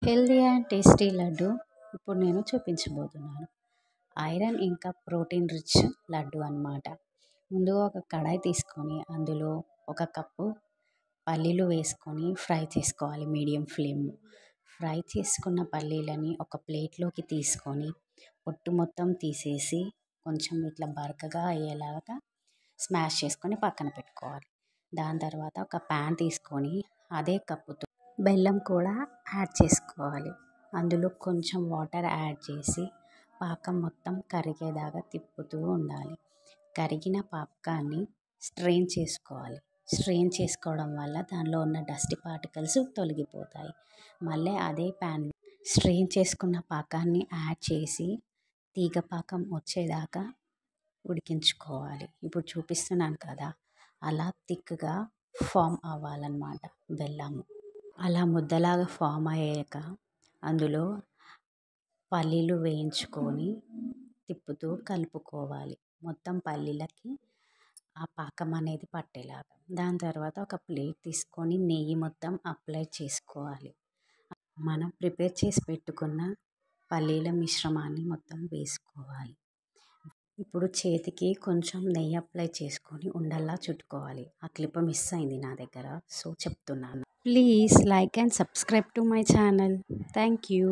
Healthy and tasty laddu ఇప్పుడు నేను చూపించబోతున్నాను. ఐరన్ ఇంకా ప్రోటీన్ రిచ్ లడ్డు అన్నమాట. ముందుగా ఒక కడాయి తీసుకొని అందులో ఒక కప్పు పల్లీలు వేసుకొని ఫ్రై చేసుకోవాలి మీడియం ఫ్లేమ్. ఫ్రై చేసుకున్న పల్లీలని ఒక ప్లేట్లోకి తీసుకొని పొట్టు మొత్తం తీసేసి కొంచెం ఇట్లా బరకగా అయ్యేలాగా స్మాష్ చేసుకొని పక్కన పెట్టుకోవాలి. దాని తర్వాత ఒక ప్యాన్ తీసుకొని అదే కప్పుతో బెల్లం కూడా యాడ్ చేసుకోవాలి. అందులో కొంచెం వాటర్ యాడ్ చేసి పాకం మొత్తం కరిగేదాకా తిప్పుతూ ఉండాలి. కరిగిన పాకాన్ని స్ట్రెయిన్ చేసుకోవాలి. స్ట్రెయిన్ చేసుకోవడం వల్ల దానిలో ఉన్న డస్ట్ పార్టికల్స్ తొలగిపోతాయి. మళ్ళీ అదే ప్యాన్లో స్ట్రెయిన్ చేసుకున్న పాకాన్ని యాడ్ చేసి తీగ పాకం వచ్చేదాకా ఉడికించుకోవాలి. ఇప్పుడు చూపిస్తున్నాను కదా, అలా థిక్గా ఫామ్ అవ్వాలన్నమాట బెల్లము. అలా ముద్దలాగా ఫామ్ అయ్యాక అందులో పల్లీలు వేయించుకొని తిప్పుతూ కలుపుకోవాలి. మొత్తం పల్లీలకి ఆ పాకం అనేది పట్టేలాగా. దాని తర్వాత ఒక ప్లేట్ తీసుకొని నెయ్యి మొత్తం అప్లై చేసుకోవాలి. మనం ప్రిపేర్ చేసి పెట్టుకున్న పల్లీల మిశ్రమాన్ని మొత్తం వేసుకోవాలి. ఇప్పుడు చేతికి కొంచెం నెయ్యి అప్లై చేసుకొని ఉండల్లా చుట్టుకోవాలి. ఆ క్లిప్ మిస్ అయింది నా దగ్గర, సో చెప్తున్నాను. Please like and subscribe to my channel. Thank you.